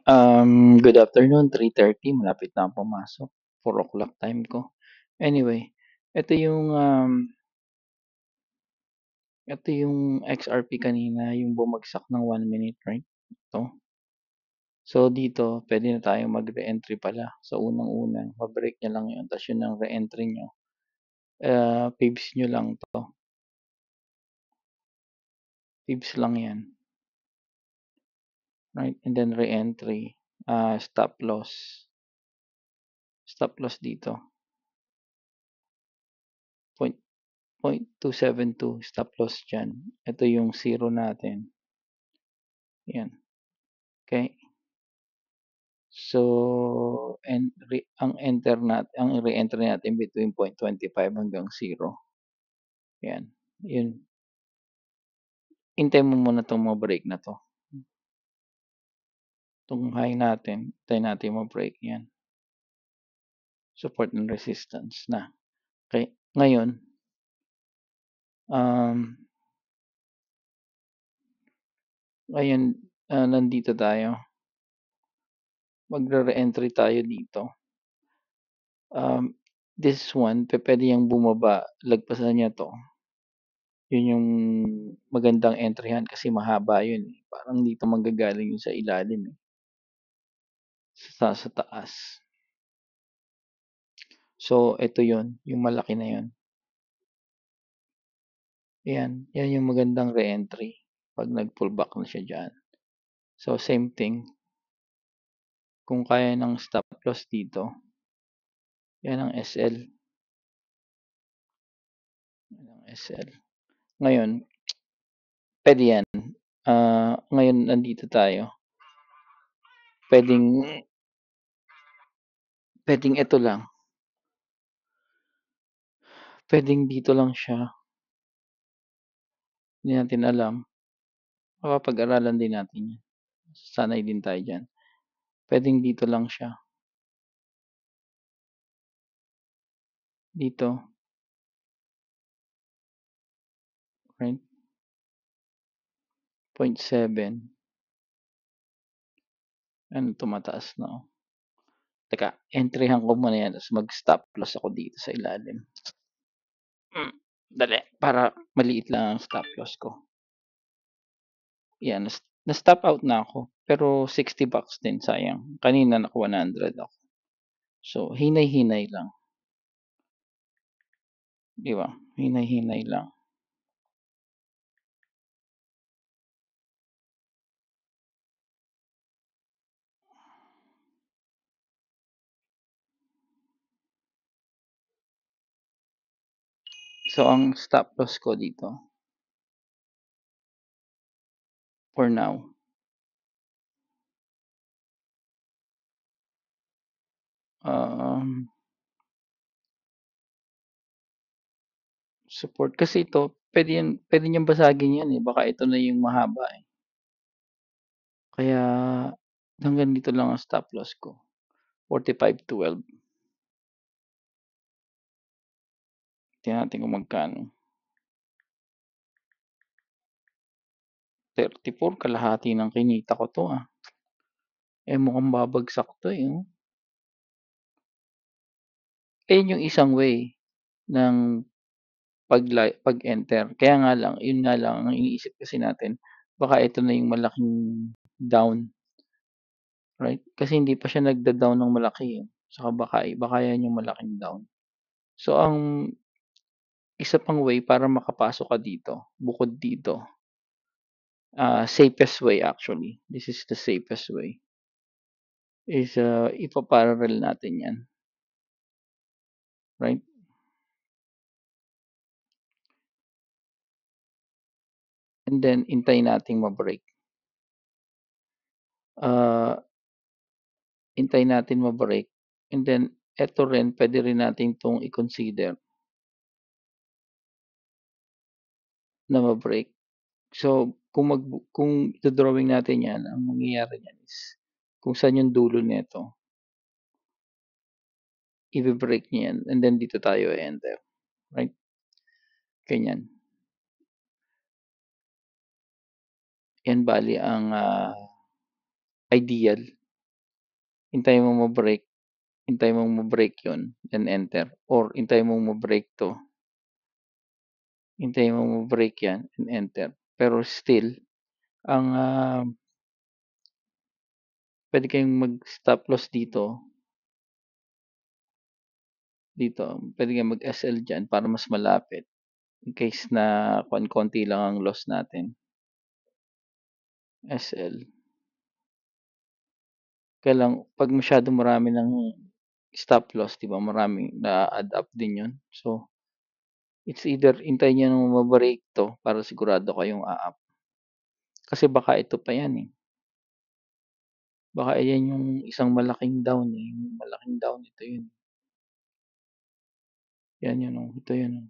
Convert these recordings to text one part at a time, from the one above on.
Good afternoon, 3:30 malapit na akong pumasok, 4 o'clock time ko. Anyway, ito yung, ito yung XRP kanina, yung bumagsak ng 1 minute, right? Ito. So dito puwede na tayong mag-re-entry pala sa unang-una, ba-break niyo lang 'yun ta's 'yun ang re-entry niyo. Fibs niyo lang 'to, fibs lang 'yan, right? And then re-entry, stop loss dito, point 0.272 stop loss diyan. Ito yung zero natin, 'yan, okey. So, ang re-entry natin between 0.25 hanggang 0, 'yan. 'Yun, hintayin mo muna 'tong ma-break na 'to, 'tong high natin, hintayin natin ma-break 'yan, support and resistance na. Okey, ngayon, um, ngayon, nandito tayo, magre-re-entry tayo dito. This one pupuwede yang bumaba, lagpasan niya 'to. 'Yun yung magandang entryhan kasi mahaba 'yun, eh, parang dito manggagaling 'yun sa ilalim, eh, sa taas. So eto 'yun, yung malaki na 'yun, 'yan yung magandang re-entry 'pag nag-pullback na siya diyan. So same thing, kung kaya ng stop loss dito, 'yan ang SL, 'yan ang SL. Ngayon, puwede 'yan, ngayon nandito tayo, puwedeng puwedeng eto lang, puwedeng dito lang siya, hindi natin alam. Mapapag-aralan din natin 'yan. Sanay din tayo diyan. Puwedeng dito lang siya, dito, right? 0.7, ayan tumataas na, oh. Teka, entryhan ko muna 'yan ta's mag-stop loss ako dito sa ilalim. Dali, para maliit lang ang stop loss ko. 'Yan, na-stop out na ako, pero $60 din, sayang. Kanina naka-100 ako. So, hinay-hinay lang, 'di ba? Hinay-hinay lang. So, ang stop loss ko dito, for now, um support kasi ito puwede niyang basagin 'yan, eh, baka ito na yung mahaba, eh. Kaya hanggang dito lang ang stop loss ko, 45.12. Tingnan natin kung magkano, 34, kalahati ng kinita ko 'to, ah. Eh, mukhang babagsak 'to, eh, oh. Ayun yung isang way ng pag-enter. Kaya nga lang, yun nga lang ang iniisip kasi natin, baka ito na yung malaking down, right? Kasi hindi pa siya nagda-down ng malaki, eh. Saka baka yan yung malaking down. So, ang isa pang way para makapasok ka dito, bukod dito, safest way actually, this is the safest way, is, ipa-parallel natin 'yan, right? And then hintayin nating ma-break. Ah, hintayin natin ma-break, and then eto rin puwede rin natin 'tong i-consider na ma-break. So, kung do-drawing natin 'yan, ang mangyayari niyan is kung saan yung dulo nito, ibe-break niya 'yan, and then dito tayo e-enter, right? Ganyan. 'Yan bale ang, ideal. hintayin mong ma-break, hintayin mong ma-break yun, then enter. Or hintayin mong ma-break 'to, hintayin mong ma-break yan, and enter. Pero still, ang pwede kayong mag-stop loss dito, pwede kayong mag-SL dyan para mas malapit. In case na konti lang ang loss natin. SL. Kaya lang, pag masyado marami ng stop loss, di ba, maraming na-add up din yun. So, it's either hintayin nyo nang ma-break to para sigurado kayong a-up. Kasi baka ito pa yan eh. Baka yan yung isang malaking down eh. Yung malaking down, ito yun. Yan yun oh. Ito yun oh.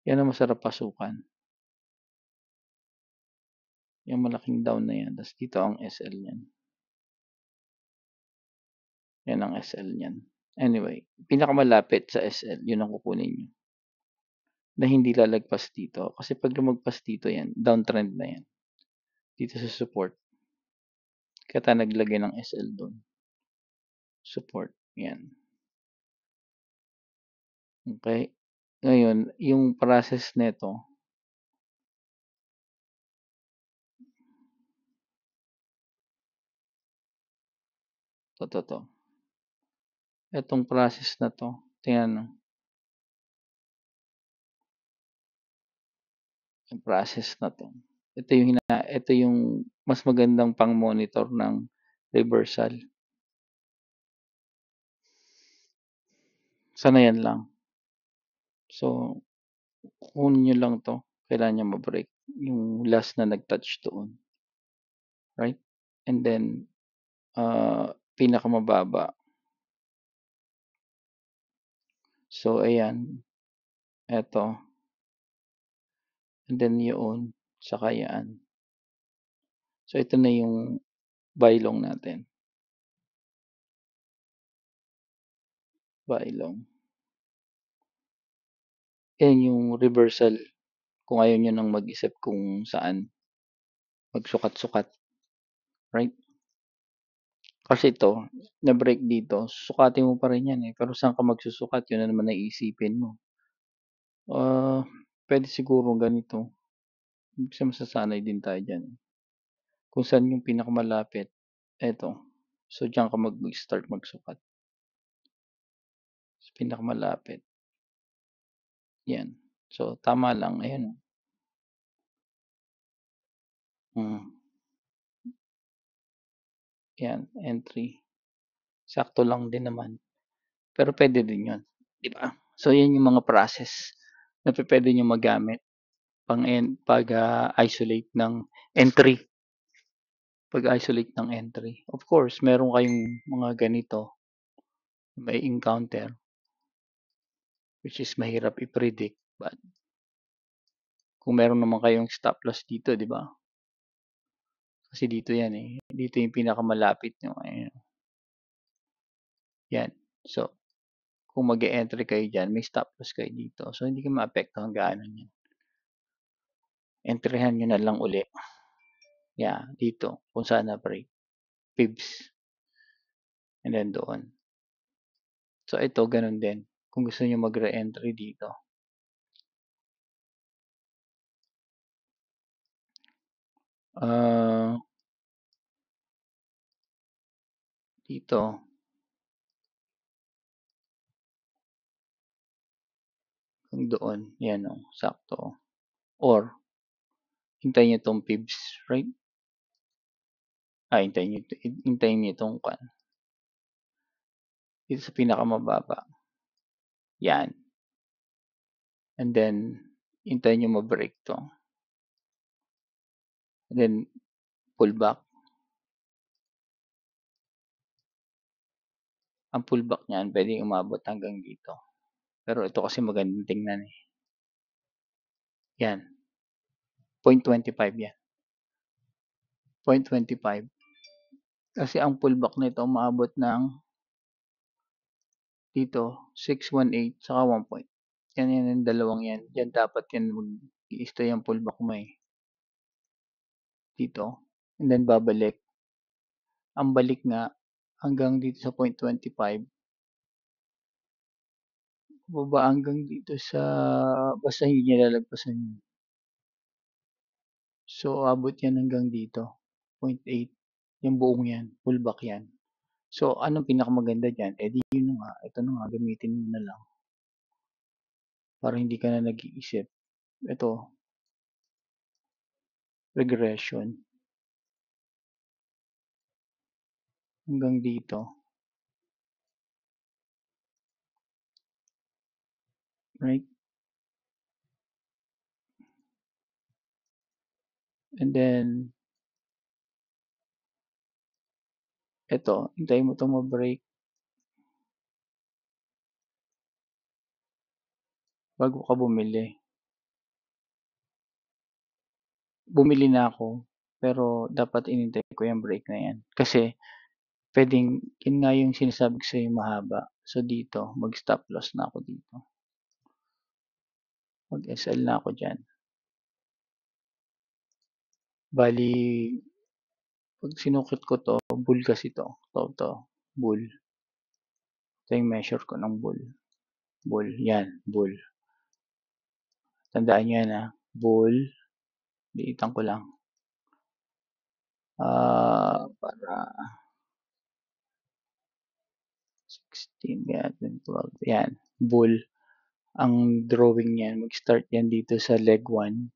Yan ang masarap pasukan. Yung malaking down na yan. Tapos dito ang SL niyan. Yan ang SL niyan. Anyway, pinakamalapit sa SL, yun ang kukunin nyo. Na hindi lalagpas dito. Kasi pag lumagpas dito yan, downtrend na yan. Dito sa support. Kaya tayo naglagay ng SL doon. Support. Yan. Okay. Ngayon, yung process nito, to. Itong process na to, tingnan mo. Yung process na to. Ito yung mas magandang pang-monitor ng reversal. Sana yan lang. So, kunin nyo lang to. Kailangan niya ma-break. Yung last na nag-touch doon. Right? And then, pinakamababa. So, ayan. Eto. And then yun. Saka yan. So, ito na yung buy long natin. Buy long. Yan yung reversal. Kung ayaw nyo nang mag-isip kung saan magsukat-sukat. Right? Kasi ito, na-break dito, sukatin mo pa rin yan eh. Pero saan ka magsusukat, yun na naman naiisipin mo. Pwede siguro ganito. Kasi masasanay din tayo dyan. Kung saan yung pinakamalapit, eto. So, dyan ka mag-start magsukat. So, pinakamalapit. Yan. So, tama lang. Ayan. Yan, entry. Sakto lang din naman. Pero pwede din yun. Diba? So, yan yung mga process na pwede nyo magamit pag-isolate ng entry. Pag-isolate ng entry. Of course, meron kayong mga ganito may encounter which is mahirap i-predict. But kung meron naman kayong stop loss dito, di ba? Kasi dito yan eh. Dito yung pinakamalapit nyo. Ayan. Yan. So, kung mag-e-entry kayo dyan, may stop loss kayo dito. So, hindi kayo maapektuhan gaano yan. Entryhan nyo na lang uli. Yeah, dito. Kung saan na break. Pips. And then doon. So, ito, ganun din. Kung gusto nyo mag-re-entry dito. Dito. Kung doon. Yan o. Sakto. Or, hintayin nyo itong fibs. Right? Hintayin nyo itong kan. Dito sa pinakamababa. Yan. And then, hintayin nyo ma-break to. And then, pull back. Ang pullback niyan, pwedeng umabot hanggang dito. Pero ito kasi magandang tingnan eh. Yan. 0.25 yan. 0.25. Kasi ang pullback nito umabot ng dito, 618 saka 1 point. Yan yung dalawang yan. Yan dapat yan mag-i-stay ang pullback mo eh. Dito. And then babalik. Ang balik nga hanggang dito sa 0.25. Baba hanggang dito sa basta hindi niya lalagpasan yun. So, abot yan hanggang dito. 0.8. Yung buong yan. Pullback yan. So, anong pinakamaganda dyan? Eh di yun na nga. Ito na nga. Gamitin mo na lang. Para hindi ka na nag-iisip. Ito. Regression. Hanggang dito. Right? And then, ito. Hintayin mo itong ma-break. Bago ka bumili. Bumili na ako. Pero, dapat inintay ko yung break na yan. Kasi, pwedeng, yun nga yung sinasabi ko sa'yo mahaba. So, dito, mag-stop loss na ako dito. Mag-SL na ako dyan. Bali, pag sinukit ko to, bull kasi to. To, bull. Ito yung measure ko ng bull. Bull, yan, bull. Tandaan nyo yan ha. Bull. Liitan ko lang. Para 16, yan, 12. Yan, bull. Ang drawing niyan, mag-start yan dito sa leg 1.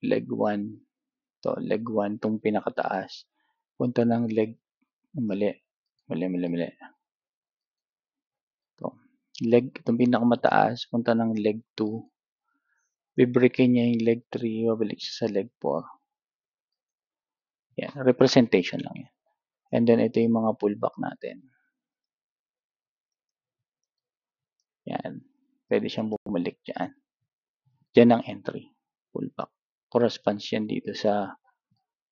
Leg 1. To, leg 1, itong pinakataas. Punta ng leg, mali. To, leg, itong pinakamataas, punta ng leg 2. Bibreakin niya yung leg 3, babalik siya sa leg 4. Yan, representation lang yan. And then, ito yung mga pullback natin. Yan. Pwede siyang bumalik dyan. Dyan ang entry. Pullback. Corresponds yan dito sa,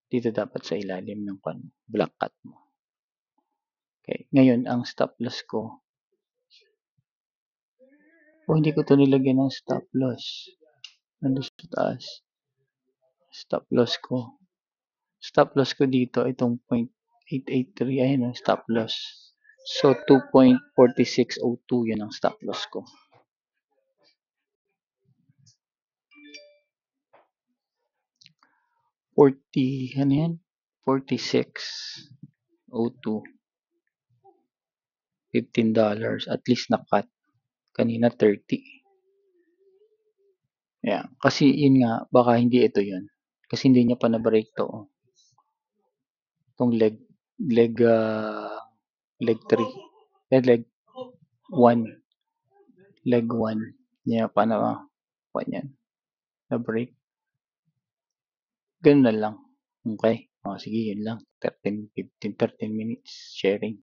dito dapat sa ilalim ng black cut mo. Okay. Ngayon, ang stop loss ko. Hindi ko to nilagyan ng stop loss. Nandun sa taas. Stop loss ko. Stop loss ko dito, itong 0.883. Ayan ang stop loss. So, 2.4602 yan ang stop loss ko. 40, ano yan? 4602. $15. At least na-cut. Kanina 30. Yeah. Kasi yun nga, baka hindi ito yun. Kasi hindi niya pa na-break to. Itong leg 3. Leg 1. Leg 1. Niya pa na yan. Na-break. Ganun na lang. Okay. Sige, yun lang. 13 minutes sharing.